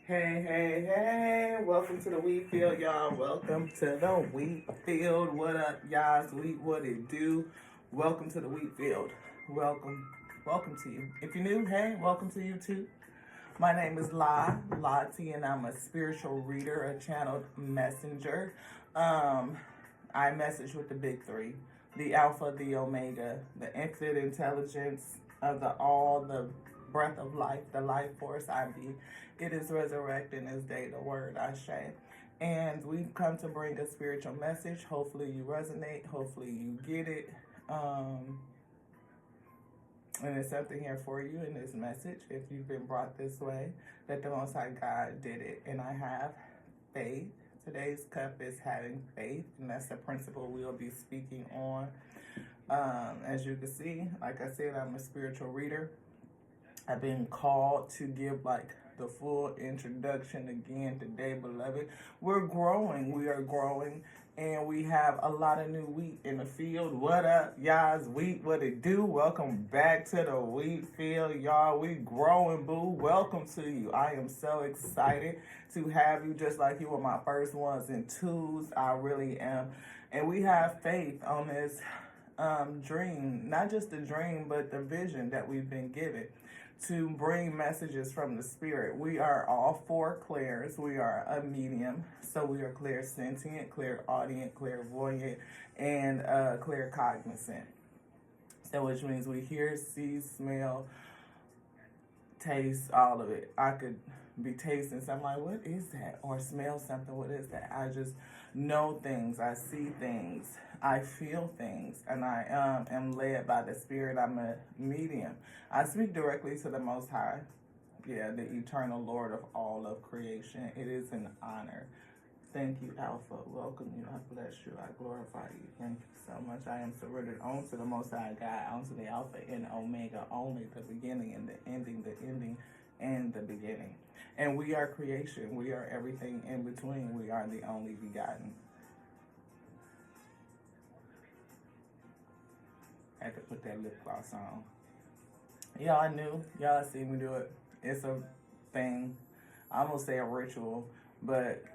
Hey, hey, hey, welcome to the wheat field, y'all. Welcome to the wheat field. What up, y'all? Wheat, what it do? Welcome to the wheat field. Welcome to you. If you're new, hey, welcome to you too. My name is Lottie, and I'm a spiritual reader, a channeled messenger. I message with the big three, the Alpha, the Omega, the infinite intelligence of the all, the breath of life, the life force I be. It is resurrecting this day, the word I say. And we've come to bring a spiritual message. Hopefully you resonate. Hopefully you get it. And there's something here for you in this message. If you've been brought this way, that the Most High God did it. And I have faith. Today's cup is having faith. And that's the principle we'll be speaking on. As you can see, like I said, I'm a spiritual reader. I've been called to give the full introduction again today, beloved. We're growing. We are growing. And we have a lot of new wheat in the field. What up, y'all's wheat? What it do? Welcome back to the wheat field, y'all. We growing, boo. Welcome to you. I am so excited to have you, just like you were my first ones and twos. I really am. And we have faith on this dream, not just the dream, but the vision that we've been given to bring messages from the spirit. We are all four clairs. We are a medium, so we are clairsentient, clairaudient, clairvoyant, and claircognizant. So which means we hear, see, smell, taste, all of it. I could be tasting something like, what is that? Or smell something, what is that? I just know things, I see things, I feel things, and I am led by the Spirit. I'm a medium. I speak directly to the Most High, the eternal Lord of all of creation. It is an honor. Thank you, Alpha. Welcome you. I bless you. I glorify you. Thank you so much. I am surrendered onto the Most High God, onto the Alpha and Omega, only the beginning and the ending and the beginning. And we are creation. We are everything in between. We are the only begotten. I had to put that lip gloss on. Y'all knew. Y'all see me do it. It's a thing. I almost say a ritual, but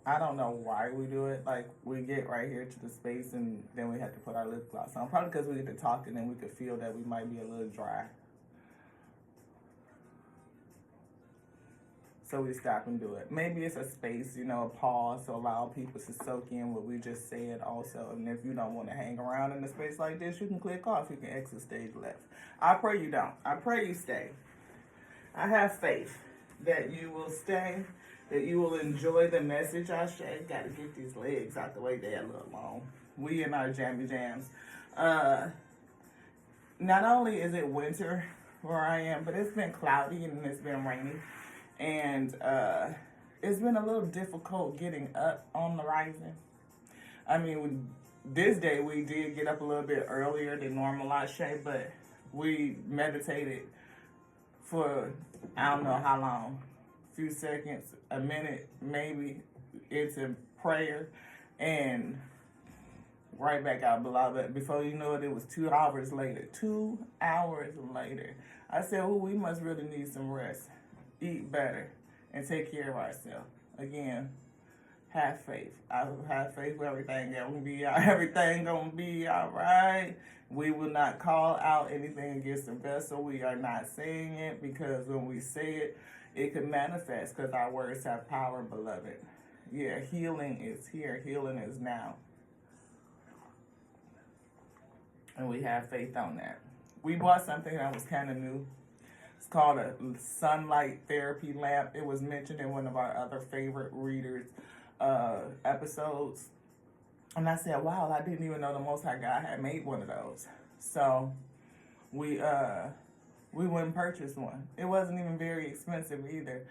I don't know why we do it. Like, we get right here to the space and then we have to put our lip gloss on. Probably because we get to talking and we could feel that we might be a little dry. So we stop and do it. Maybe it's a space, a pause to allow people to soak in what we just said also. And if you don't want to hang around in a space like this, you can click off. You can exit stage left. I pray you don't. I pray you stay. I have faith that you will stay, that you will enjoy the message I share. Got to get these legs out the way. They're a little long. We in our jammy jams. Not only is it winter where I am, but it's been cloudy and it's been rainy. And it's been a little difficult getting up on the rising. I mean, this day we did get up a little bit earlier than normal, I say, but we meditated for I don't know how long, a few seconds, a minute, maybe, into prayer, and right back out below. Before you know it, it was 2 hours later. 2 hours later. I said, oh, we must really need some rest. Eat better and take care of ourselves. Again, have faith. I have faith everything gonna be all right. We will not call out anything against the vessel. We are not saying it because when we say it, it can manifest because our words have power, beloved. Yeah, healing is here. Healing is now. And we have faith on that. We bought something that was kind of new. It's called a sunlight therapy lamp. It was mentioned in one of our other favorite readers episodes. And I said, wow, I didn't even know the Most High God had made one of those. So we went and purchased one. It wasn't even very expensive either.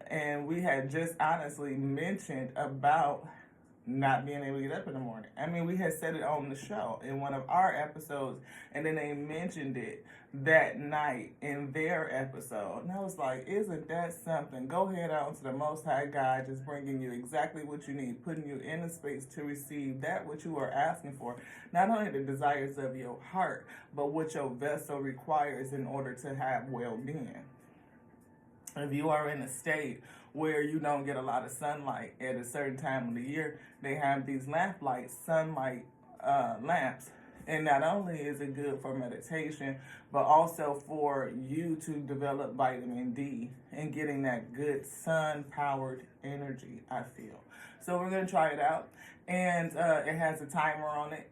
And we had just honestly mentioned about not being able to get up in the morning. I mean, we had said it on the show in one of our episodes, and then they mentioned it that night in their episode. And I was like, isn't that something? Go ahead on to the Most High God, just bringing you exactly what you need, putting you in a space to receive that what you are asking for. Not only the desires of your heart, but what your vessel requires in order to have well-being. If you are in a state where you don't get a lot of sunlight at a certain time of the year, they have these lamp lights, sunlight lamps. And not only is it good for meditation, but also for you to develop vitamin D and getting that good sun-powered energy, I feel. So we're going to try it out. And it has a timer on it,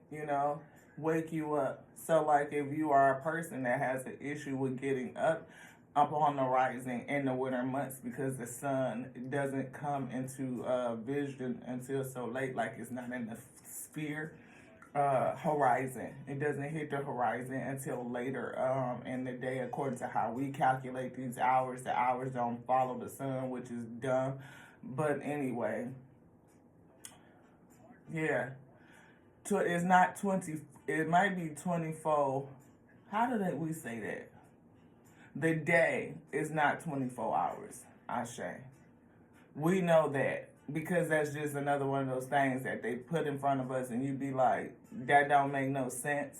wake you up. So like if you are a person that has an issue with getting up on the rising in the winter months because the sun doesn't come into vision until so late, like it's not in the sphere horizon. It doesn't hit the horizon until later in the day, according to how we calculate these hours. The hours don't follow the sun, which is dumb. But anyway, yeah. It's not 20, it might be 24. How did we say that? The day is not 24 hours, Ashe. We know that because that's just another one of those things that they put in front of us and you be like, that don't make no sense.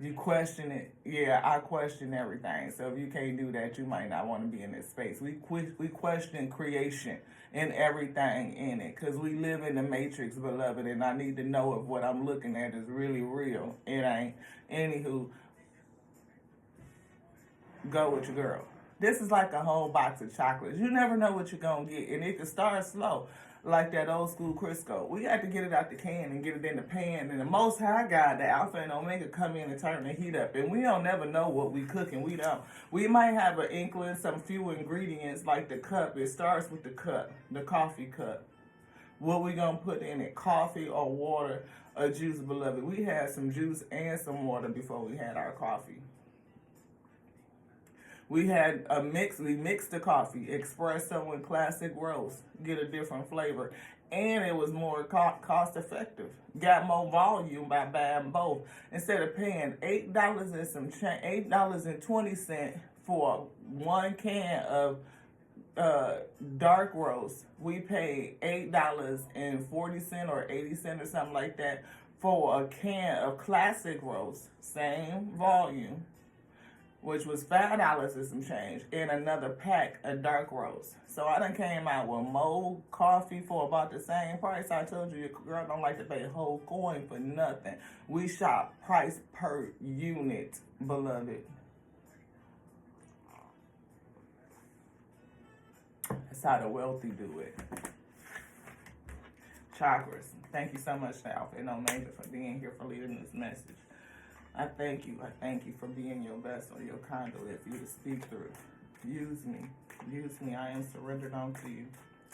You question it. Yeah, I question everything. So if you can't do that, you might not want to be in this space. We question creation and everything in it because we live in the matrix, beloved, and I need to know if what I'm looking at is really real. It ain't. Anywho, go with your girl. This is like a whole box of chocolates. You never know what you're going to get. And it can start slow, like that old school Crisco. We got to get it out the can and get it in the pan. And the Most High God, the Alpha and Omega, come in and turn the heat up. And we don't never know what we cooking. We don't. We might have an inkling, some few ingredients, like the cup. It starts with the cup, the coffee cup. What we going to put in it, coffee or water or juice, beloved. We had some juice and some water before we had our coffee. We had a mix. We mixed the coffee, espresso and classic roast, get a different flavor, and it was more cost effective. Got more volume by buying both. Instead of paying $8 and some change, $8.20 for one can of dark roast, we paid $8.40 or 80 cents or something like that for a can of classic roast, same volume, which was $5 and some change, and another pack of dark roast. So I done came out with more coffee for about the same price. I told you, your girl don't like to pay a whole coin for nothing. We shop price per unit, beloved. That's how the wealthy do it. Chakras. Thank you so much, Alpha and Omega, for being here, for leading this message. I thank you. I thank you for being your vessel, your conduit for you to speak through. Use me. Use me. I am surrendered unto you.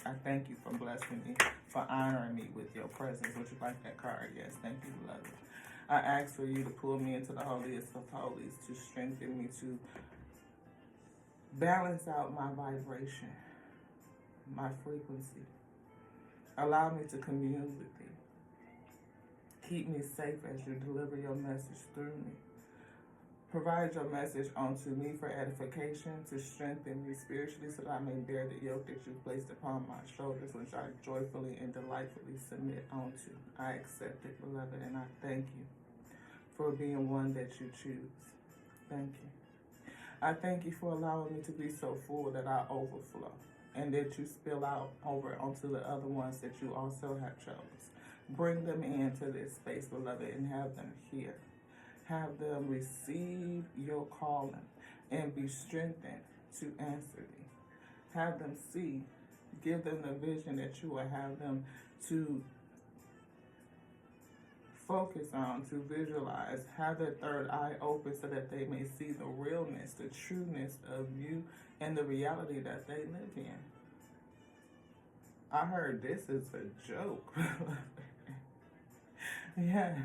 I thank you for blessing me, for honoring me with your presence. Would you like that card? Yes. Thank you, beloved. I ask for you to pull me into the holiest of holies, to strengthen me, to balance out my vibration, my frequency. Allow me to commune with you. Keep me safe as you deliver your message through me. Provide your message unto me for edification, to strengthen me spiritually so that I may bear the yoke that you placed upon my shoulders, which I joyfully and delightfully submit unto. I accept it, beloved, and I thank you for being one that you choose. Thank you. I thank you for allowing me to be so full that I overflow, and that you spill out over onto the other ones that you also have chosen. Bring them into this space, beloved, and have them hear. Have them receive your calling and be strengthened to answer thee. Have them see. Give them the vision that you will have them to focus on, to visualize. Have their third eye open so that they may see the realness, the trueness of you and the reality that they live in. I heard this is a joke. Yes.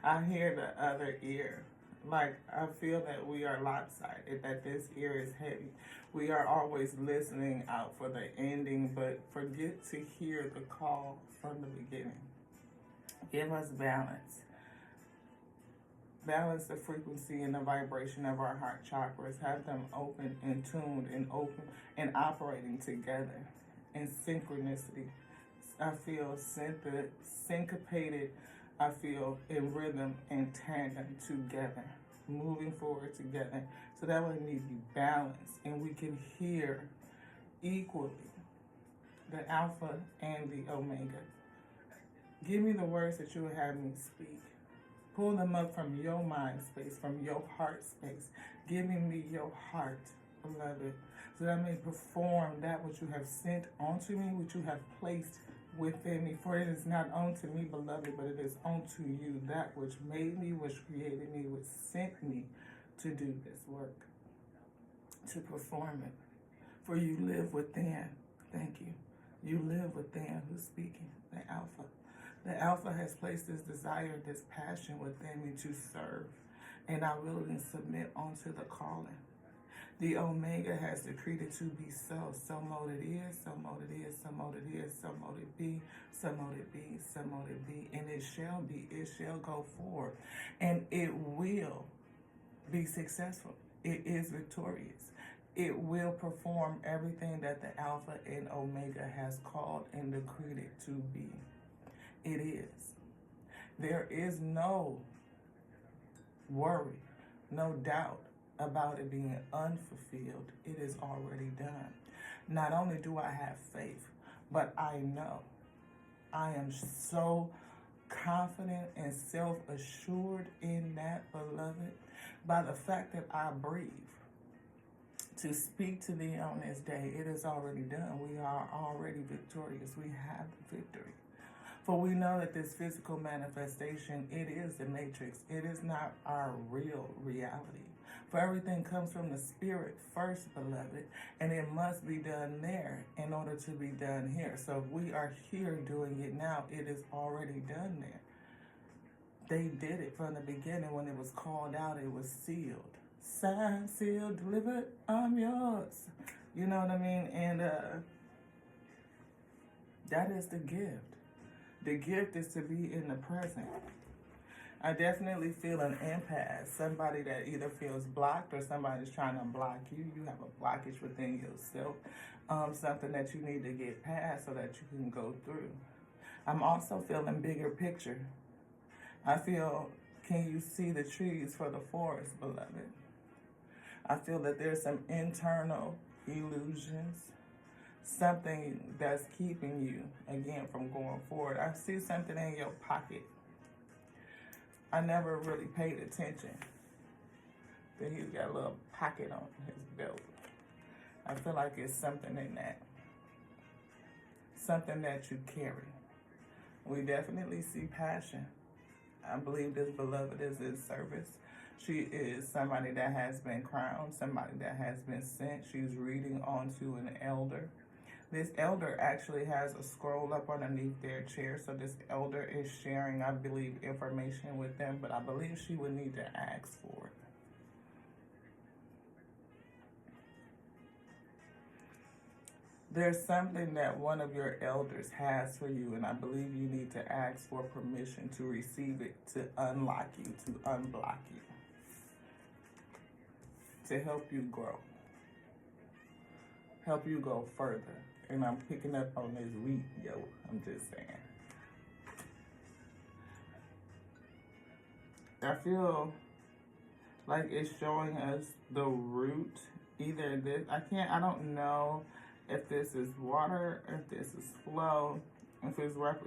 I hear the other ear. Like, I feel that we are lopsided, that this ear is heavy. We are always listening out for the ending, but forget to hear the call from the beginning. Give us balance. Balance the frequency and the vibration of our heart chakras. Have them open and tuned and open and operating together in synchronicity. I feel syncopated. I feel in rhythm and tandem together, moving forward together, so So that way we be balanced and we can hear equally the Alpha and the Omega. Give me the words that you would have me speak. Pull them up from your mind space, from your heart space. Giving me your heart, beloved, so that I may perform that which you have sent onto me, which you have placed within me. For it is not unto me, beloved, but it is unto you, that which made me, which created me, which sent me to do this work, to perform it. For you live within. Thank you. You live within. Who's speaking? The Alpha. The Alpha has placed this desire, this passion within me to serve, and I willingly submit onto the calling. The Omega has decreed it to be so. So mote it is, so mote it is, so mote it is, so mote it be, so mote it be, so mote it be, and it shall be, it shall go forward, and it will be successful. It is victorious. It will perform everything that the Alpha and Omega has called and decreed it to be. It is. There is no worry, no doubt about it being unfulfilled. It is already done. Not only do I have faith, but I know. I am so confident and self-assured in that, beloved, by the fact that I breathe to speak to thee on this day. It is already done. We are already victorious. We have the victory. For we know that this physical manifestation, it is the matrix. It is not our real reality. For everything comes from the spirit first, beloved, and it must be done there in order to be done here. So if we are here doing it now, it is already done there. They did it from the beginning. When it was called out, it was sealed. Signed, sealed, delivered, I'm yours. You know what I mean? And that is the gift. The gift is to be in the present. I definitely feel an impasse. Somebody that either feels blocked or somebody's trying to block you. You have a blockage within yourself. Something that you need to get past so that you can go through. I'm also feeling bigger picture. I feel, can you see the trees for the forest, beloved? I feel that there's some internal illusions. Something that's keeping you, again, from going forward. I see something in your pocket. I never really paid attention. But he's got a little pocket on his belt. I feel like it's something in that. Something that you carry. We definitely see passion. I believe this beloved is in service. She is somebody that has been crowned, somebody that has been sent. She's reading onto an elder. This elder actually has a scroll up underneath their chair, so this elder is sharing, I believe, information with them, but I believe she would need to ask for it. There's something that one of your elders has for you, and I believe you need to ask for permission to receive it, to unlock you, to unblock you, to help you grow, help you go further. And I'm picking up on this wheat, yo, I'm just saying. I feel like it's showing us the root, either this, I don't know if this is water, if this is flow, if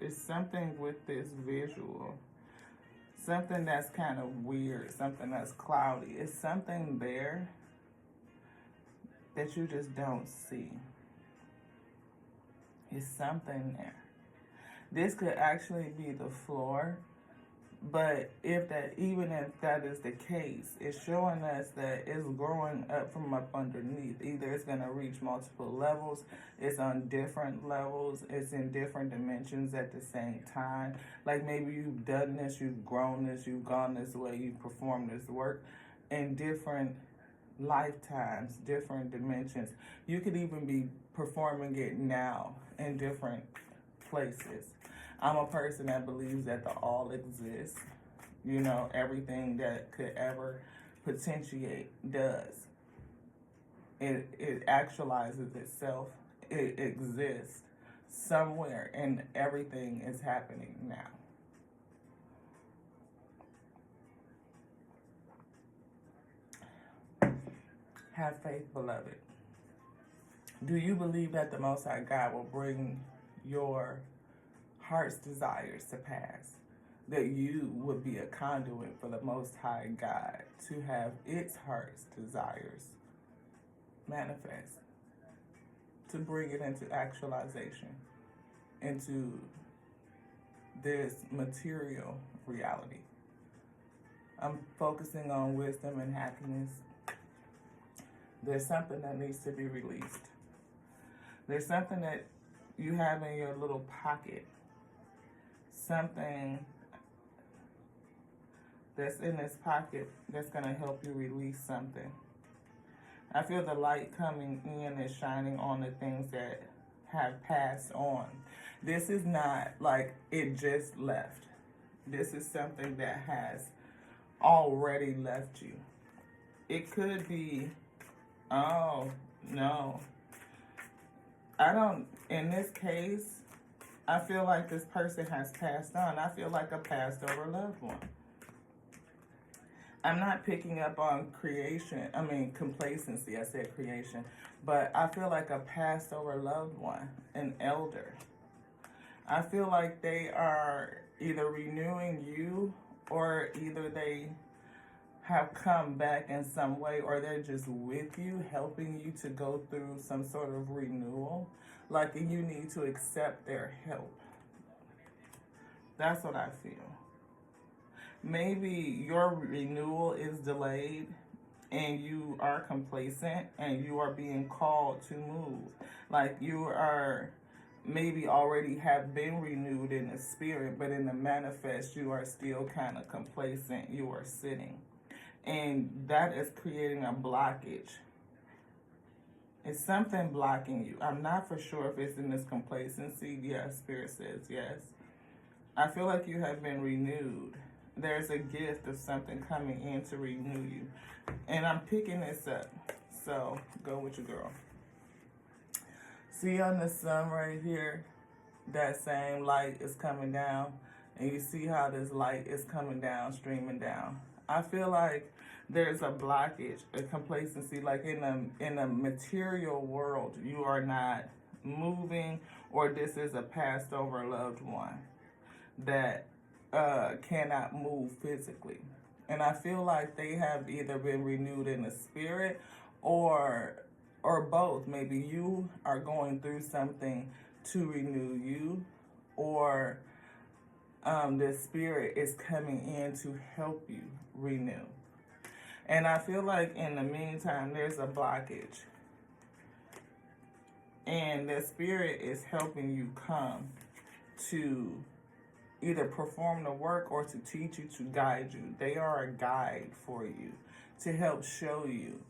it's something with this visual, something that's kind of weird, something that's cloudy. It's something there that you just don't see. It's something there. This could actually be the floor, but even if that is the case, it's showing us that it's growing up from up underneath. Either it's going to reach multiple levels, it's on different levels, it's in different dimensions at the same time. Like maybe you've done this, you've grown this, you've gone this way, you've performed this work in different lifetimes, different dimensions. You could even be performing it now in different places. I'm a person that believes that the all exists. You know, everything that could ever potentiate does. It actualizes itself. It exists somewhere, and everything is happening now. Have faith, beloved. Do you believe that the Most High God will bring your heart's desires to pass? That you would be a conduit for the Most High God to have its heart's desires manifest, to bring it into actualization, into this material reality. I'm focusing on wisdom and happiness. There's something that needs to be released. There's something that you have in your little pocket. Something that's in this pocket that's going to help you release something. I feel the light coming in and shining on the things that have passed on. This is not like it just left. This is something that has already left you. It could be, oh, no. In this case, I feel like this person has passed on. I feel like a passed over loved one. I'm not picking up on complacency. I said creation. But I feel like a passed over loved one, an elder. I feel like they are either renewing you, or either they have come back in some way, or they're just with you, helping you to go through some sort of renewal. Like you need to accept their help. That's what I feel. Maybe your renewal is delayed and you are complacent and you are being called to move. Like you are maybe already have been renewed in the spirit, but in the manifest you are still kind of complacent. You are sitting. And that is creating a blockage. It's something blocking you. I'm not for sure if it's in this complacency. Yes, Spirit says yes. I feel like you have been renewed. There's a gift of something coming in to renew you. And I'm picking this up. So go with your girl. See on the sun right here, that same light is coming down. And you see how this light is coming down, streaming down. I feel like there's a blockage, a complacency, like in a material world, you are not moving, or this is a passed over loved one that cannot move physically. And I feel like they have either been renewed in the spirit or both. Maybe you are going through something to renew you, or the spirit is coming in to help you renew. And I feel like in the meantime, there's a blockage. And the spirit is helping you come to either perform the work or to teach you, to guide you. They are a guide for you to help show you.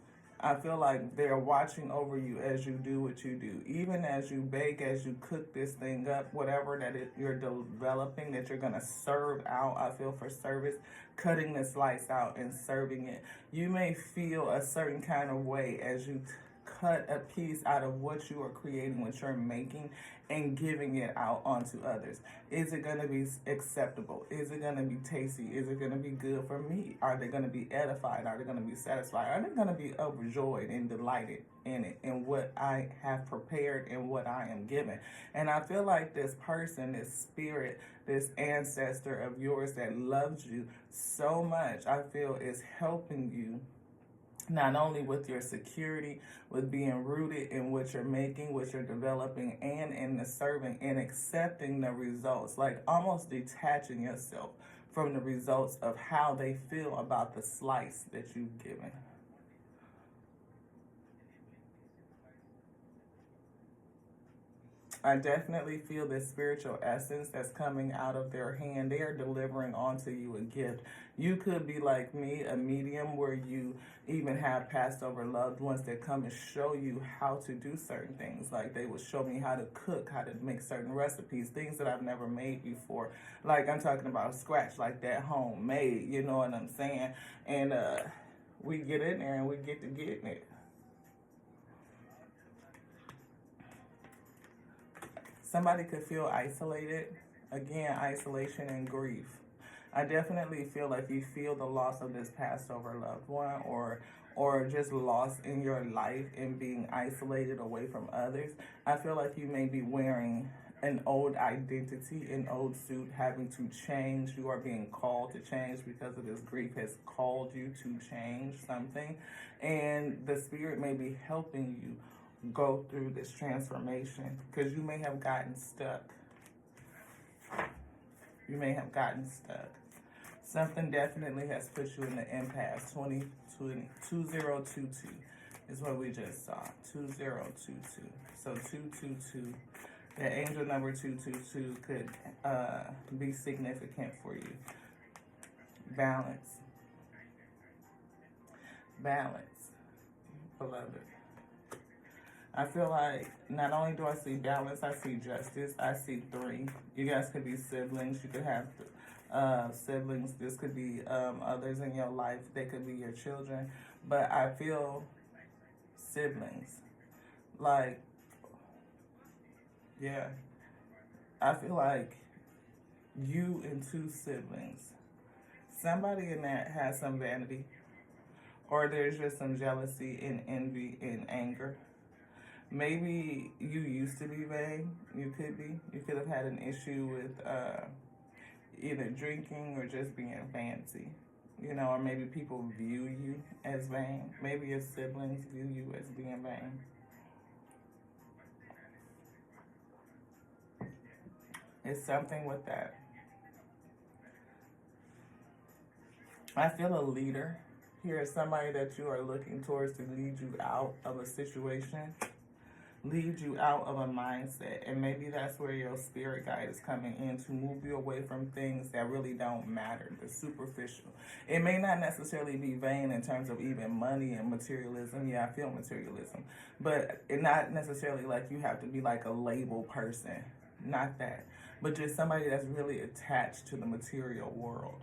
I feel like they're watching over you as you do what you do. Even as you bake, as you cook this thing up, whatever that you're developing, that you're going to serve out, I feel for service, cutting the slice out and serving it. You may feel a certain kind of way as you cut a piece out of what you are creating, what you're making, and giving it out onto others. Is it going to be acceptable? Is it going to be tasty? Is it going to be good for me? Are they going to be edified? Are they going to be satisfied? Are they going to be overjoyed and delighted in it, in what I have prepared and what I am given? And I feel like this person, this spirit, this ancestor of yours that loves you so much, I feel is helping you not only with your security, with being rooted in what you're making, what you're developing, and in the serving and accepting the results, like almost detaching yourself from the results of how they feel about the slice that you've given. I definitely feel this spiritual essence that's coming out of their hand. They are delivering onto you a gift. You could be like me, a medium, where you even have passed over loved ones that come and show you how to do certain things. Like they would show me how to cook, how to make certain recipes, things that I've never made before. Like I'm talking about scratch, like that homemade, you know what I'm saying? And we get in there and we get to getting it. Somebody could feel isolated. Again, isolation and grief. I definitely feel like you feel the loss of this passed over loved one, or or just lost in your life and being isolated away from others, I feel like you may be wearing an old identity, an old suit, having to change. You are being called to change because of this grief has called you to change something. And the Spirit may be helping you go through this transformation because you may have gotten stuck. You may have gotten stuck. Something definitely has put you in the impasse. 2022 is what we just saw. 2022. So 222. The angel number 222 could be significant for you. Balance. Balance, beloved. I feel like not only do I see balance, I see justice. I see 3. You guys could be siblings. You could have siblings. This could be others in your life. They could be your children. But I feel siblings. Like, yeah. I feel like you and 2 siblings. Somebody in that has some vanity. Or there's just some jealousy and envy and anger. Maybe you used to be vain. You could be. You could have had an issue with either drinking or just being fancy. You know, or maybe people view you as vain. Maybe your siblings view you as being vain. It's something with that. I feel a leader. Here is somebody that you are looking towards to lead you out of a situation, lead you out of a mindset. And maybe that's where your spirit guide is coming in to move you away from things that really don't matter, the superficial. It may not necessarily be vain in terms of even money and materialism. Yeah, I feel materialism. But it not necessarily like you have to be like a label person. Not that. But just somebody that's really attached to the material world.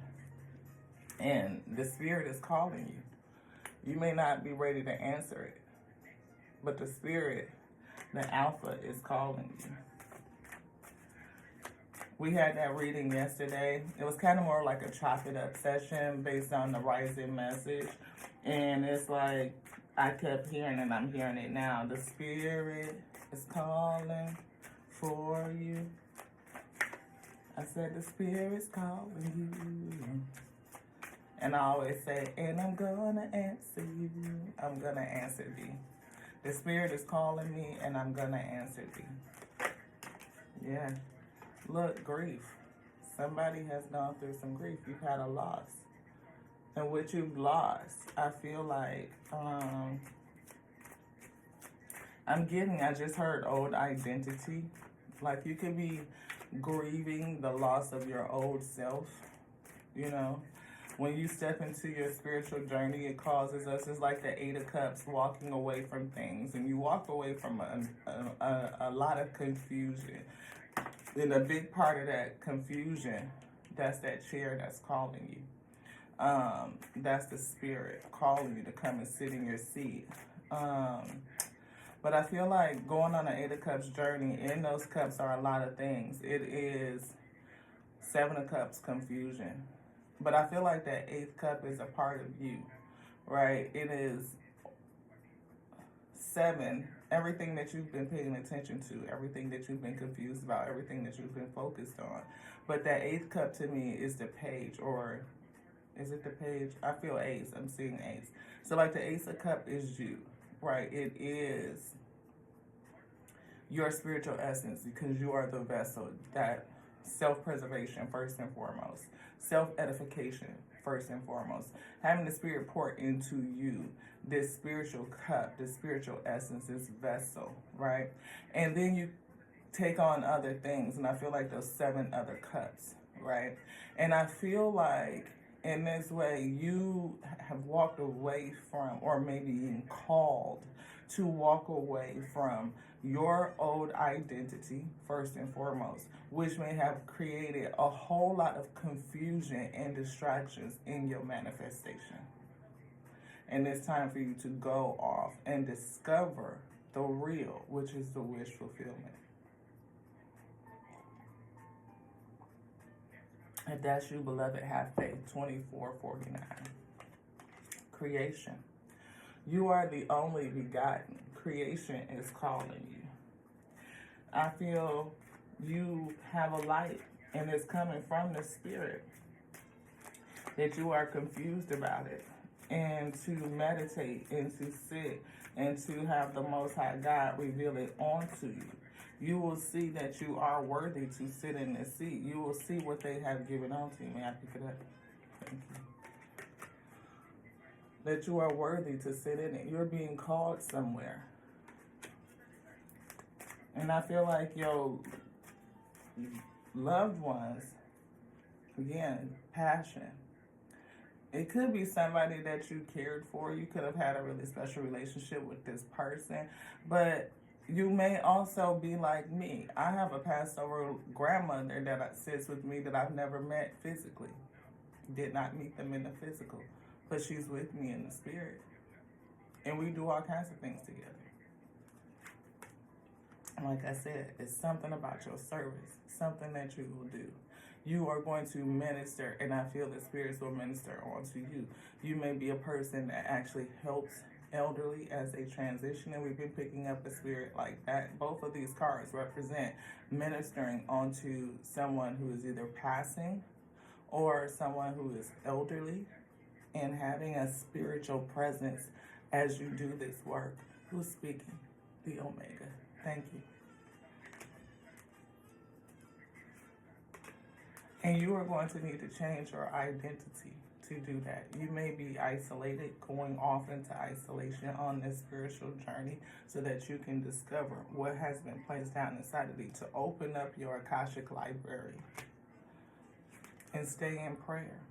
And the Spirit is calling you. You may not be ready to answer it, but the Spirit, the Alpha, is calling you. We had that reading yesterday. It was kind of more like a chop it up session based on the rising message. And it's like, I kept hearing it, I'm hearing it now. The Spirit is calling for you. I said, the Spirit's calling you. And I always say, and I'm gonna answer you. I'm gonna answer thee. The Spirit is calling me, and I'm gonna answer thee. Yeah. Look, grief. Somebody has gone through some grief. You've had a loss. And what you've lost, I feel like, I just heard old identity. Like you could be grieving the loss of your old self, you know. When you step into your spiritual journey, it causes us, it's like the 8 of Cups, walking away from things. And you walk away from a lot of confusion. And a big part of that confusion, that's that chair that's calling you. That's the Spirit calling you to come and sit in your seat. But I feel like going on an 8 of Cups journey, in those cups are a lot of things. It is 7 of Cups, confusion. But I feel like that 8th cup is a part of you, right? It is 7, everything that you've been paying attention to, everything that you've been confused about, everything that you've been focused on. But that 8th cup to me is the page, or is it the page? I feel ace. I'm seeing ace. So like the Ace of Cup is you, right? It is your spiritual essence because you are the vessel. That self-preservation first and foremost. Self-edification first and foremost. Having the Spirit pour into you, this spiritual cup, this spiritual essence, this vessel, right? And then you take on other things, and I feel like those 7 other cups, right? And I feel like in this way you have walked away from, or maybe even called to walk away from your old identity, first and foremost, which may have created a whole lot of confusion and distractions in your manifestation. And it's time for you to go off and discover the real, which is the wish fulfillment. If that's you, beloved, have faith. 2449. Creation. You are the only begotten. Creation is calling you. I feel you have a light and it's coming from the Spirit, that you are confused about it, and to meditate and to sit and to have the Most High God reveal it onto you. You will see that you are worthy to sit in this seat. You will see what they have given onto you. May I pick it up? Thank you. That you are worthy to sit in it. You're being called somewhere. And I feel like your loved ones, again, passion. It could be somebody that you cared for. You could have had a really special relationship with this person. But you may also be like me. I have a passed over grandmother that sits with me that I've never met physically. Did not meet them in the physical. But she's with me in the spirit. And we do all kinds of things together. And like I said, it's something about your service. Something that you will do. You are going to minister, and I feel the spirits will minister onto you. You may be a person that actually helps elderly as they transition, and we've been picking up a spirit like that. Both of these cards represent ministering onto someone who is either passing or someone who is elderly, and having a spiritual presence as you do this work. Who's speaking? The Omega. Thank you. And you are going to need to change your identity to do that. You may be isolated, going off into isolation on this spiritual journey so that you can discover what has been placed down inside of you, to open up your Akashic library and stay in prayer.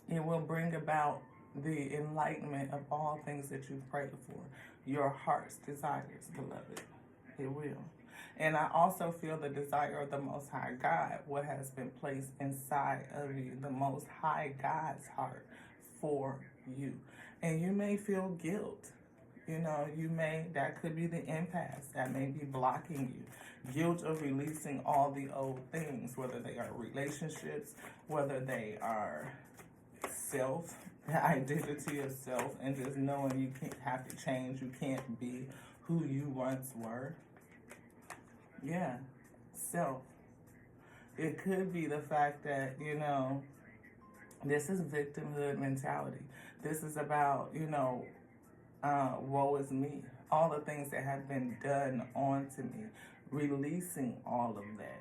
It will bring about the enlightenment of all things that you've prayed for, your heart's desires, beloved. It will. And I also feel the desire of the Most High God, what has been placed inside of you, the Most High God's heart for you. And you may feel guilt. That could be the impasse that may be blocking you. Guilt of releasing all the old things, whether they are relationships, whether they are self, the identity of self, and just knowing you can't have to change, you can't be who you once were. Yeah, self. It could be the fact that, this is victimhood mentality. This is about, woe is me. All the things that have been done onto me. Releasing all of that.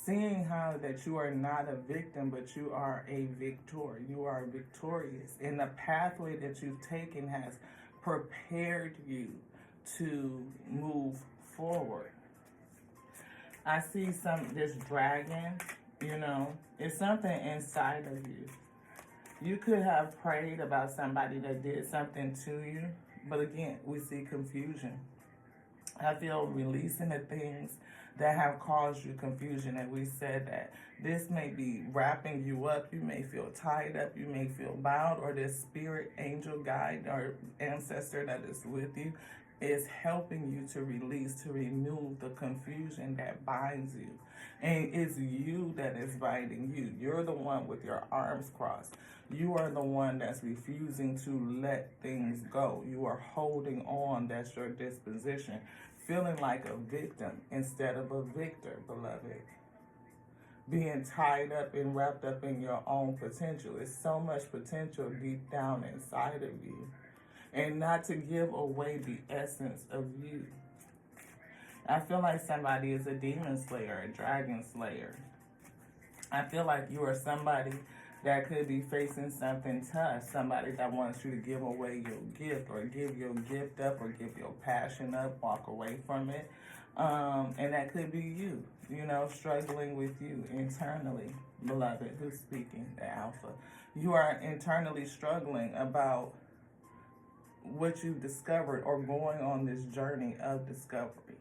Seeing how that you are not a victim, but you are a victor. You are victorious. And the pathway that you've taken has prepared you to move forward. I see this dragon, it's something inside of you. You could have prayed about somebody that did something to you, but again, we see confusion. I feel releasing the things that have caused you confusion, and we said that this may be wrapping you up. You may feel tied up, you may feel bound, or this spirit, angel, guide, or ancestor that is with you is helping you to release, to remove the confusion that binds you. And it's you that is binding you. You're the one with your arms crossed. You are the one that's refusing to let things go. You are holding on. That's your disposition. Feeling like a victim instead of a victor, beloved. Being tied up and wrapped up in your own potential. It's so much potential deep down inside of you. And not to give away the essence of you. I feel like somebody is a demon slayer, a dragon slayer. I feel like you are somebody that could be facing something tough. Somebody that wants you to give away your gift, or give your gift up, or give your passion up, walk away from it. And that could be you, struggling with you internally, beloved. Who's speaking? The Alpha. You are internally struggling about what you've discovered, or going on this journey of discovery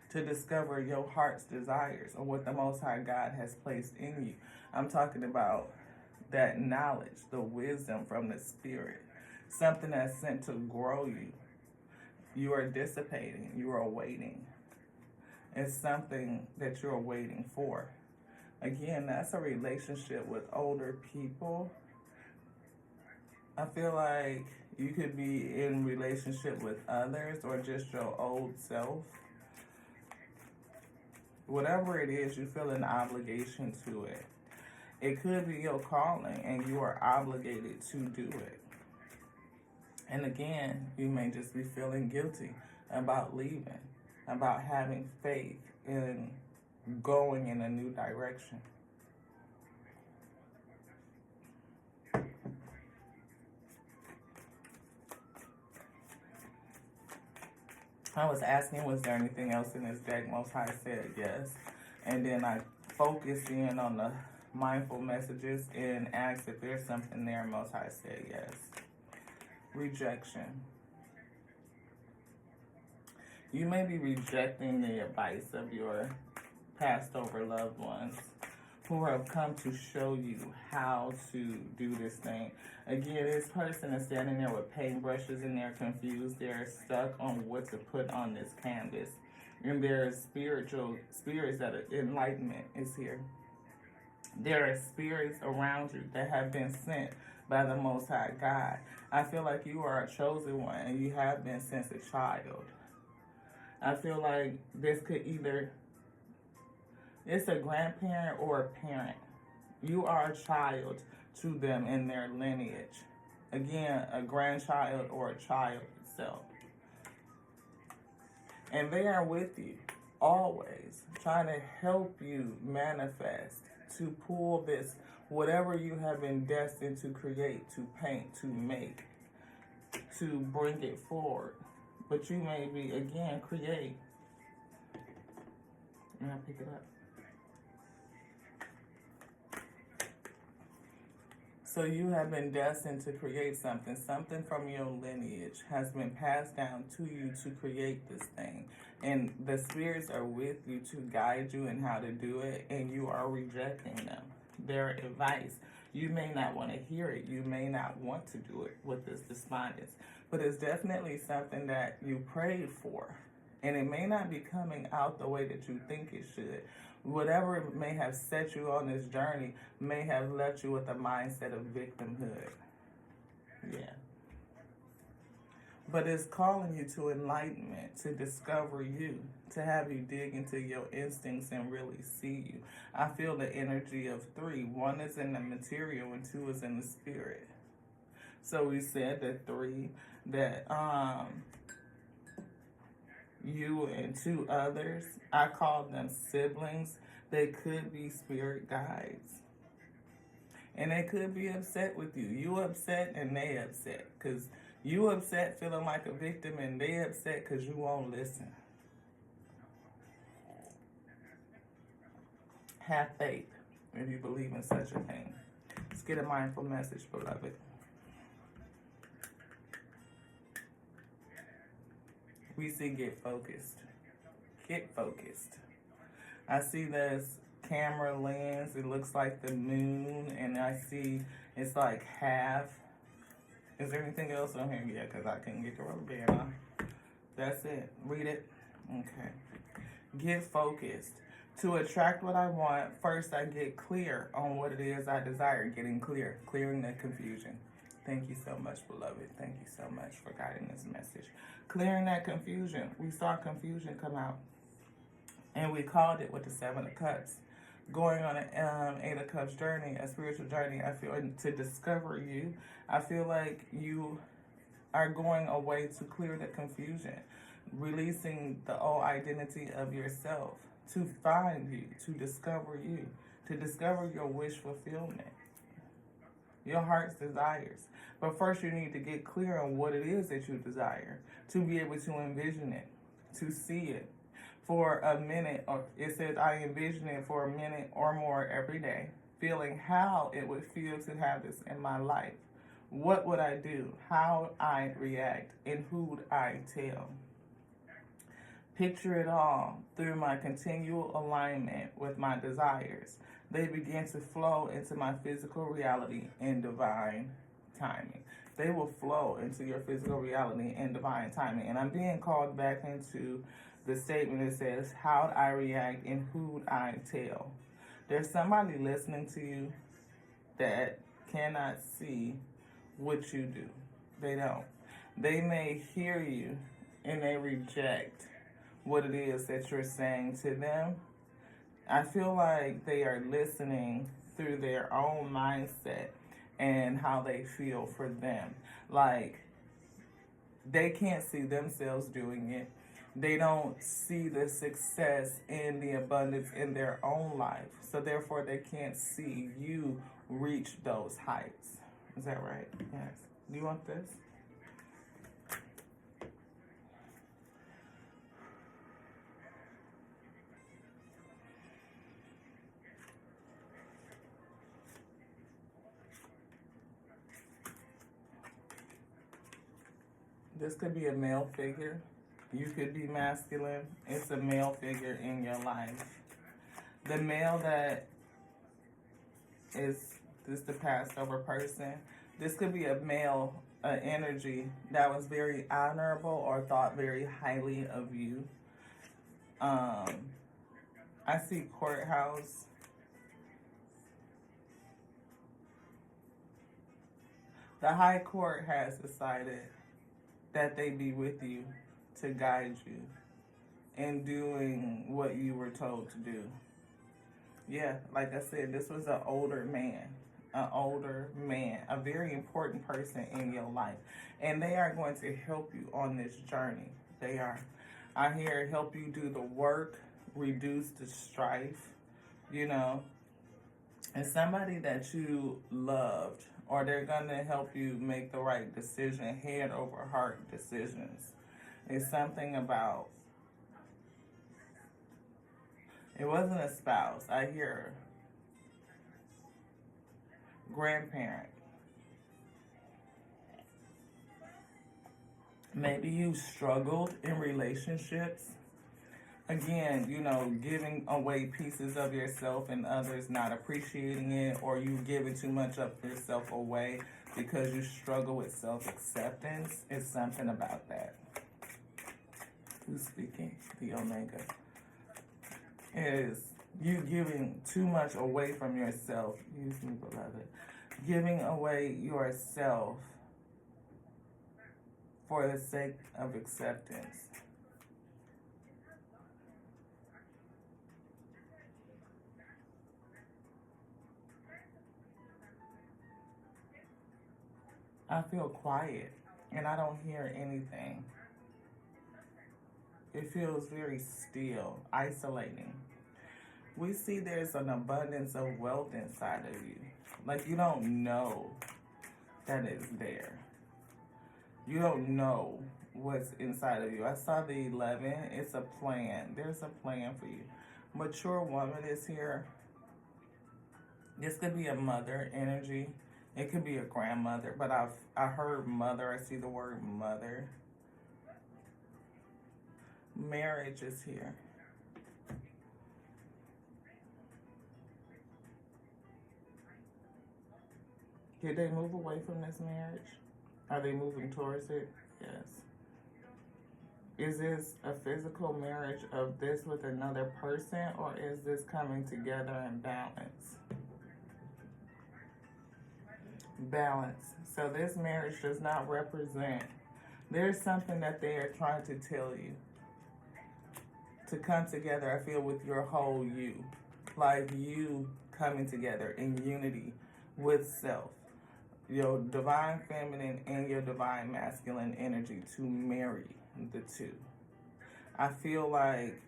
to discover your heart's desires, or what the Most High God has placed in you. I'm talking about that knowledge, the wisdom from the Spirit, something that's sent to grow you. You are dissipating, you are waiting. It's something that you're waiting for. Again, that's a relationship with older people. I feel like You could be in relationship with others or just your old self. Whatever it is, you feel an obligation to it. It could be your calling and you are obligated to do it. And again, you may just be feeling guilty about leaving, about having faith in going in a new direction. I was asking, was there anything else in this deck? Most High said yes. And then I focused in on the mindful messages and asked if there's something there. Most High said yes. Rejection. You may be rejecting the advice of your passed over loved ones who have come to show you how to do this thing. Again, this person is standing there with paintbrushes and they're confused. They're stuck on what to put on this canvas. And there are spirits that enlightenment is here. There are spirits around you that have been sent by the Most High God. I feel like you are a chosen one and you have been since a child. I feel like this could either, it's a grandparent or a parent. You are a child to them in their lineage. Again, a grandchild or a child itself. And they are with you always, trying to help you manifest, to pull this, whatever you have been destined to create, to paint, to make, to bring it forward. But you may be, again, create. May I pick it up? So you have been destined to create something. Something from your lineage has been passed down to you to create this thing. And the spirits are with you to guide you in how to do it, and you are rejecting them. Their advice. You may not want to hear it. You may not want to do it with this despondence. But it's definitely something that you prayed for. And it may not be coming out the way that you think it should. Whatever may have set you on this journey may have left you with a mindset of victimhood. Yeah. But it's calling you to enlightenment, to discover you, to have you dig into your instincts and really see you. I feel the energy of 3. 1 is in the material and 2 is in the spirit. So we said that 3, that you and 2 others, I call them siblings. They could be spirit guides. And they could be upset with you. You upset and they upset. Because you upset feeling like a victim and they upset because you won't listen. Have faith if you believe in such a thing. Let's get a mindful message, beloved. We see get focused. Get focused. I see this camera lens. It looks like the moon. And I see it's like half. Is there anything else on here? Yeah, because I couldn't get the rubber band on. That's it. Read it. Okay. Get focused. To attract what I want, first I get clear on what it is I desire. Getting clear. Clearing the confusion. Thank you so much, beloved. Thank you so much for guiding this message. Clearing that confusion. We saw confusion come out. And we called it with the 7 of Cups. Going on an 8 of Cups journey, a spiritual journey, I feel, to discover you. I feel like you are going away to clear the confusion. Releasing the old identity of yourself. To find you. To discover you. To discover your wish fulfillment. Your heart's desires. But first you need to get clear on what it is that you desire. To be able to envision it. To see it. For a minute, or it says I envision it for a minute or more every day. Feeling how it would feel to have this in my life. What would I do? How I react? And who'd I tell? Picture it all through my continual alignment with my desires. They begin to flow into my physical reality in divine timing. They will flow into your physical reality in divine timing. And I'm being called back into the statement that says, how'd I react and who'd I tell? There's somebody listening to you that cannot see what you do. They don't. They may hear you and they reject what it is that you're saying to them. I feel like they are listening through their own mindset and how they feel for them. Like, they can't see themselves doing it. They don't see the success and the abundance in their own life. So therefore they can't see you reach those heights. Is that right? Yes. Do you want this? This could be a male figure. You could be masculine. It's a male figure in your life. The male that is this the passed over person. This could be a male energy that was very honorable or thought very highly of you. I see courthouse. The High Court has decided that they be with you to guide you in doing what you were told to do. Yeah, like I said, this was an older man, a very important person in your life. And they are going to help you on this journey. They are. I hear help you do the work, reduce the strife, you know. And somebody that you loved, or they're going to help you make the right decision, head over heart decisions. It's something about, it wasn't a spouse. I hear grandparent. Maybe you struggled in relationships. Again, you know, giving away pieces of yourself and others not appreciating it, or you giving too much of yourself away because you struggle with self-acceptance. It's something about that. Who's speaking? The Omega. Is you giving too much away from yourself. Use me, beloved. Giving away yourself for the sake of acceptance. I feel quiet and I don't hear anything. It feels very still, isolating. We see there's an abundance of wealth inside of you. Like, you don't know that it's there. You don't know what's inside of you. I saw the 11. It's a plan. There's a plan for you. Mature woman is here. This could be a mother energy. It could be a grandmother, but I heard mother. I see the word mother. Marriage is here. Did they move away from this marriage? Are they moving towards it? Yes. Is this a physical marriage of this with another person, or is this coming together in balance? Balance. So this marriage does not represent, there's something that they are trying to tell you. To come together, I feel, with your whole you. Like you coming together in unity with self. Your divine feminine and your divine masculine energy to marry the two. I feel like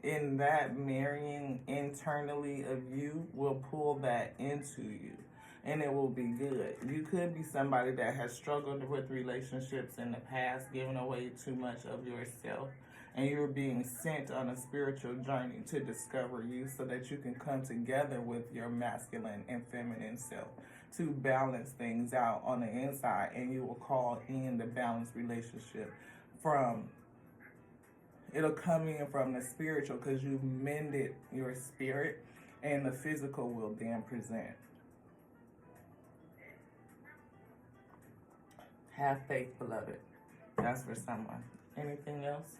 in that marrying internally of you will pull that into you. And it will be good. You could be somebody that has struggled with relationships in the past, giving away too much of yourself. And you're being sent on a spiritual journey to discover you so that you can come together with your masculine and feminine self to balance things out on the inside. And you will call in the balanced relationship from, it'll come in from the spiritual because you've mended your spirit, and the physical will then present. Have faith, beloved. That's for someone. Anything else?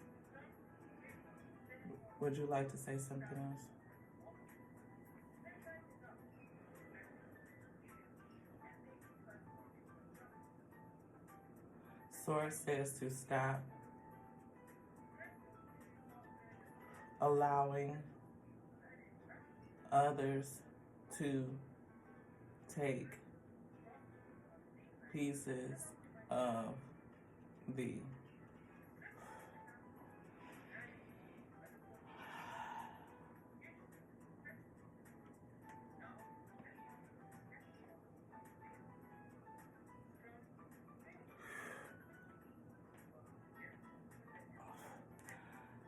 Would you like to say something else? Source says to stop allowing others to take pieces of thee.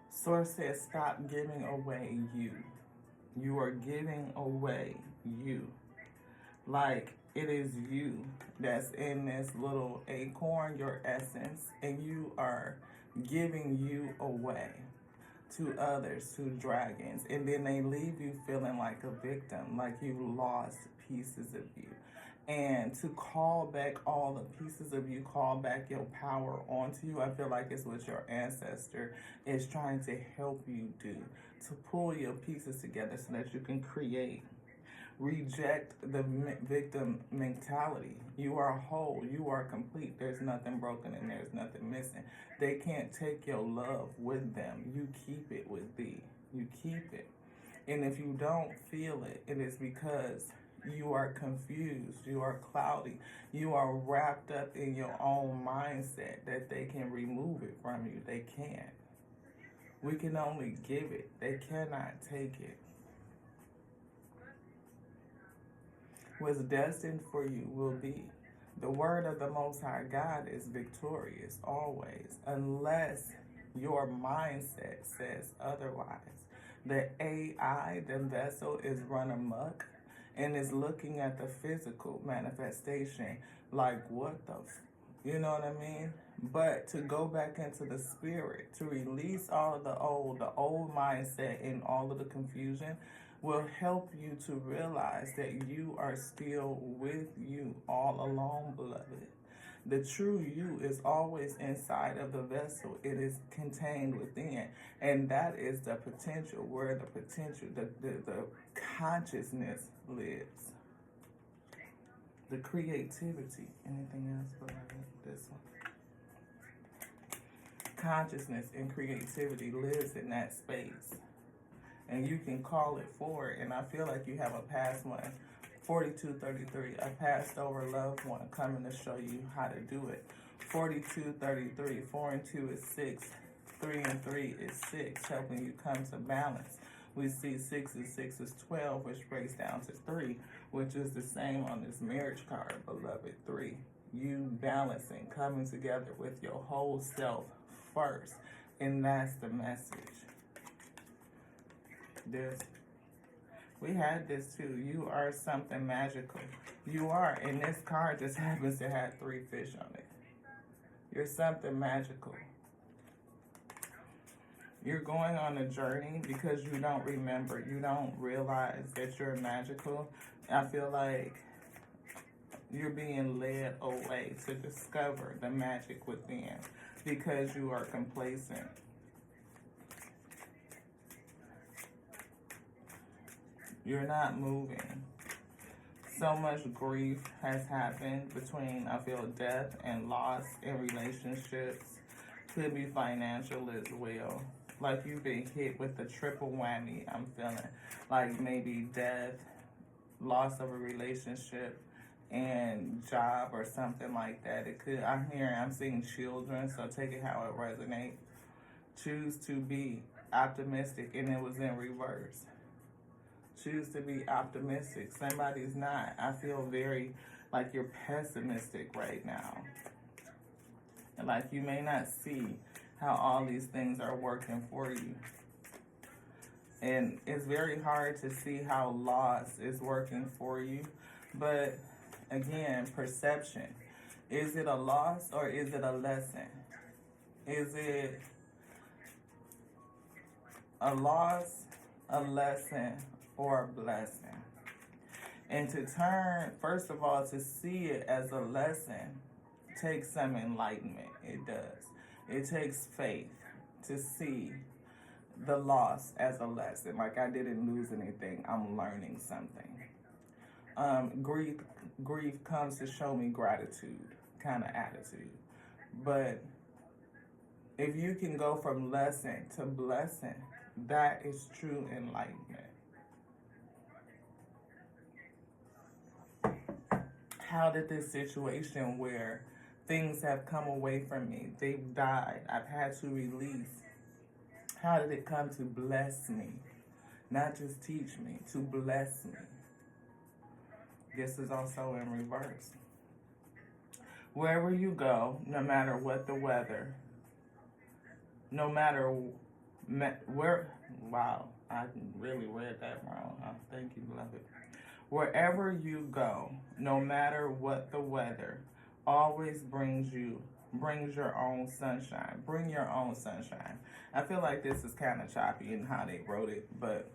Source says stop giving away you. You are giving away you. Like it is you that's in this little acorn, your essence, and you are giving you away to others, to dragons, and then they leave you feeling like a victim, like you lost pieces of you. And to call back all the pieces of you, call back your power onto you, I feel like it's what your ancestor is trying to help you do, to pull your pieces together so that you can create. Reject the victim mentality. You are whole. You are complete. There's nothing broken and there's nothing missing. They can't take your love with them. You keep it with thee. You keep it. And if you don't feel it, it is because you are confused. You are cloudy. You are wrapped up in your own mindset that they can remove it from you. They can't. We can only give it. They cannot take it. What's destined for you will be. The word of the Most High God is victorious always, unless your mindset says otherwise. The AI, the vessel, is run amok and is looking at the physical manifestation like, what the, you know what I mean? But to go back into the spirit, to release all of the old mindset and all of the confusion, will help you to realize that you are still with you all along, beloved. The true you is always inside of the vessel. It is contained within. And that is the potential, where the potential, the consciousness lives. The creativity. Anything else beloved? This one. Consciousness and creativity lives in that space. And you can call it forward. And I feel like you have a past one, 4233, a passed over loved one coming to show you how to do it. 4233, 4 and 2 is 6, 3 and 3 is 6, helping you come to balance. We see 6 and 6 is 12, which breaks down to 3, which is the same on this marriage card, beloved. 3, you balancing, coming together with your whole self first. And that's the message. We had this too. You are something magical. You are, and this card just happens to have 3 fish on it. You're something magical. You're going on a journey because you don't remember. You don't realize that you're magical. I feel like you're being led away to discover the magic within because you are complacent. You're not moving. So much grief has happened between, I feel, death and loss in relationships. Could be financial as well. Like you've been hit with the triple whammy, I'm feeling. Like maybe death, loss of a relationship, and job or something like that. It could, I'm seeing children, so take it how it resonates. Choose to be optimistic, and it was in reverse. Choose to be optimistic. Somebody's not. I feel very like you're pessimistic right now. And like you may not see how all these things are working for you. And it's very hard to see how loss is working for you. But again, perception. Is it a loss or is it a lesson? Is it a loss, a lesson, or a blessing? And to turn, first of all, to see it as a lesson takes some enlightenment. It does. It takes faith to see the loss as a lesson. Like, I didn't lose anything. I'm learning something. Grief comes to show me gratitude kind of attitude. But if you can go from lesson to blessing, that is true enlightenment. How did this situation where things have come away from me, they've died, I've had to release, how did it come to bless me? Not just teach me, to bless me. This is also in reverse. Wherever you go, no matter what the weather, no matter where, wow, I really read that wrong. Thank you, beloved. Wherever you go, no matter what the weather, always brings your own sunshine. Bring your own sunshine. I feel like this is kind of choppy in how they wrote it, but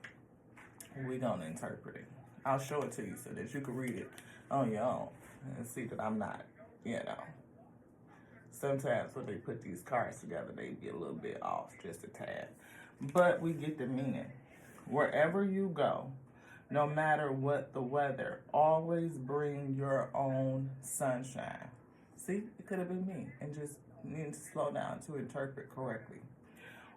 we're going to interpret it. I'll show it to you so that you can read it on your own and see that I'm not, Sometimes when they put these cards together, they be a little bit off, just a tad. But we get the meaning. Wherever you go, no matter what the weather, always bring your own sunshine. See, it could have been me and just needing to slow down to interpret correctly.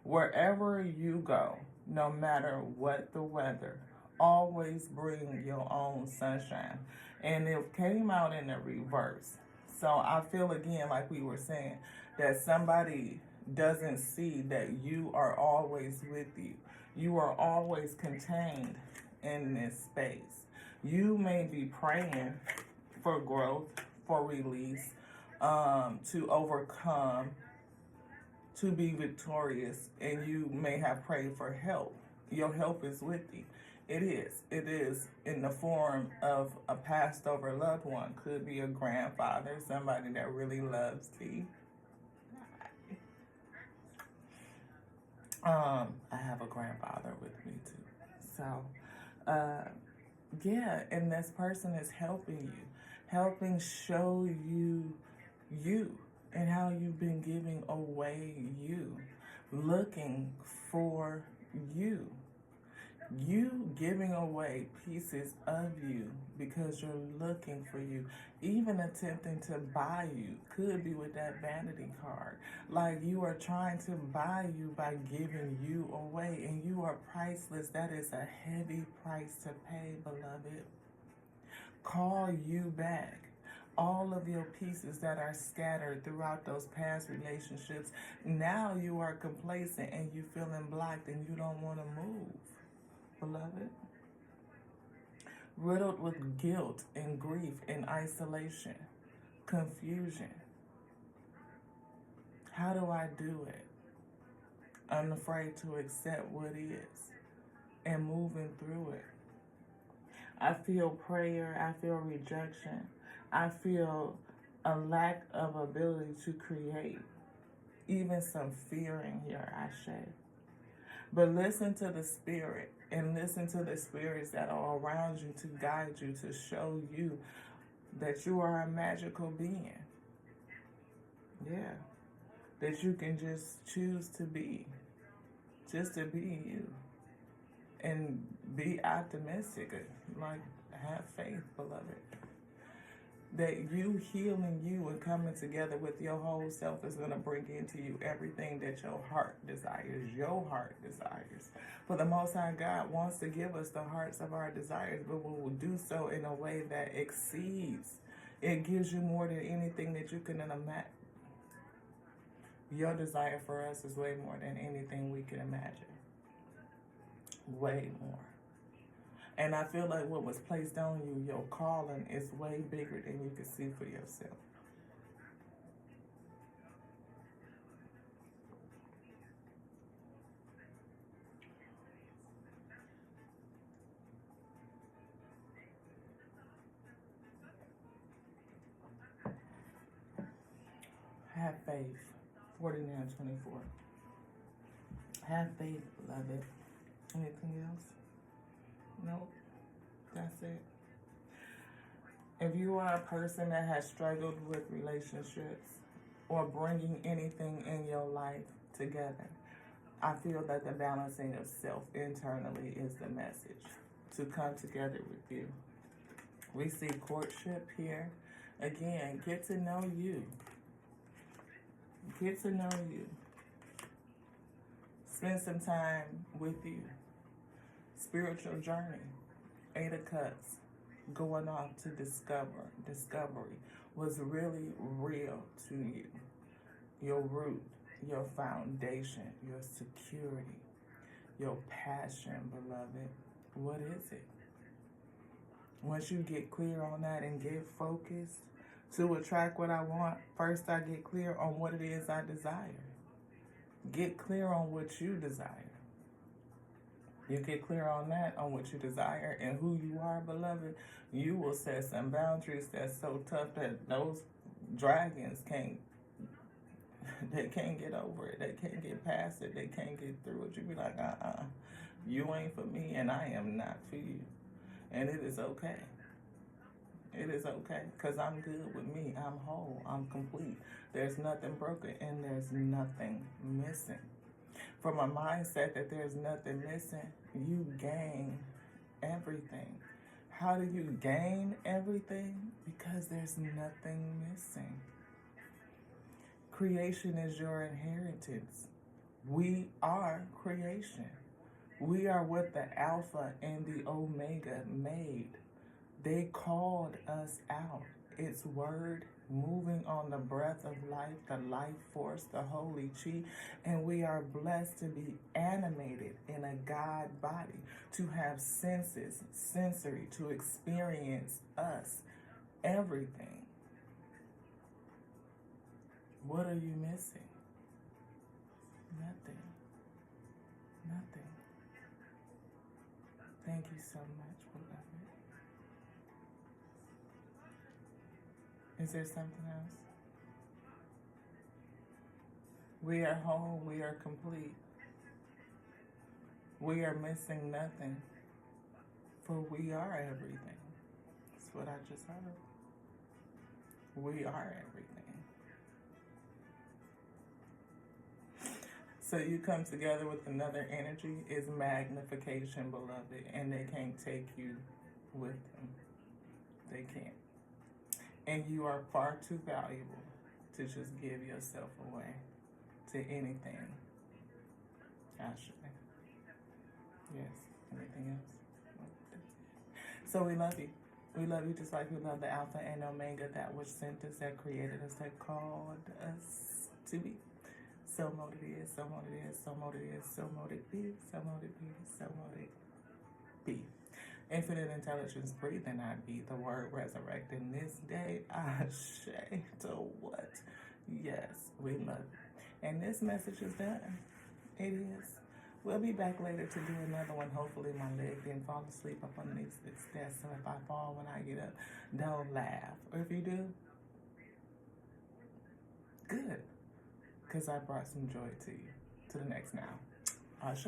Wherever you go, no matter what the weather, always bring your own sunshine. And it came out in the reverse. So I feel again, like we were saying, that somebody doesn't see that you are always with you. You are always contained in this space. You may be praying for growth, for release, to overcome, to be victorious, and you may have prayed for help. Your help is with you. It is in the form of a passed over loved one. Could be a grandfather, somebody that really loves thee. I have a grandfather with me too. So, yeah, and this person is helping you, helping show you and how you've been giving away you, looking for you. You giving away pieces of you because you're looking for you. Even attempting to buy you could be with that vanity card. Like you are trying to buy you by giving you away, and you are priceless. That is a heavy price to pay, beloved. Call you back. All of your pieces that are scattered throughout those past relationships. Now you are complacent and you feeling blocked and you don't want to move. Beloved, riddled with guilt and grief and isolation, confusion. How do I do it? I'm afraid to accept what is and moving through it. I feel prayer, I feel rejection, I feel a lack of ability to create, even some fear in here, I say. But listen to the spirit and listen to the spirits that are around you to guide you, to show you that you are a magical being. Yeah. That you can just choose to be. Just to be you. And be optimistic. Like, have faith, beloved. That you healing you and coming together with your whole self is going to bring into you everything that your heart desires. Your heart desires. For the Most High God wants to give us the hearts of our desires, but we will do so in a way that exceeds. It gives you more than anything that you can imagine. Your desire for us is way more than anything we can imagine. Way more. And I feel like what was placed on you, your calling, is way bigger than you can see for yourself. Have faith. 49:24. Have faith, beloved. Anything else? Nope. That's it. If you are a person that has struggled with relationships or bringing anything in your life together, I feel that the balancing of self internally is the message to come together with you. We see courtship here. Again, get to know you. Get to know you. Spend some time with you. Spiritual journey. 8 of Cups. Going off to discovery was really real to you. Your root, your foundation, your security, your passion, beloved. What is it? Once you get clear on that and get focused to attract what I want, first I get clear on what it is I desire. Get clear on what you desire. You get clear on that, on what you desire and who you are, beloved, you will set some boundaries that's so tough that those dragons can't get over it. They can't get past it. They can't get through it. You be like, you ain't for me and I am not for you. And it is okay. It is okay, because I'm good with me. I'm whole. I'm complete. There's nothing broken and there's nothing missing. From a mindset that there's nothing missing, you gain everything. How do you gain everything? Because there's nothing missing. Creation is your inheritance. We are creation. We are what the Alpha and the Omega made. They called us out. It's word moving on the breath of life, the life force, the holy chi, and we are blessed to be animated in a God body, to have senses, sensory, to experience us, everything. What are you missing? Nothing. Nothing. Thank you so much, beloved. Is there something else? We are whole. We are complete. We are missing nothing. For we are everything. That's what I just heard. We are everything. So you come together with another energy is magnification, beloved, and they can't take you with them. They can't. And you are far too valuable to just give yourself away to anything. Actually. Yes. Anything else? So we love you. We love you just like we love the Alpha and Omega, that which sent us, that created us, that called us to be. So mote it is, so mote it is, so mote it is, so mote it be, so mote it be, so mote it be. Infinite intelligence, breathing I be, the word resurrecting this day. Ashe to what? Yes, we love you. And this message is done. It is. We'll be back later to do another one. Hopefully my leg didn't fall asleep up underneath this desk. So if I fall when I get up, don't laugh. Or if you do, good. Because I brought some joy to you. To the next now. Ashe.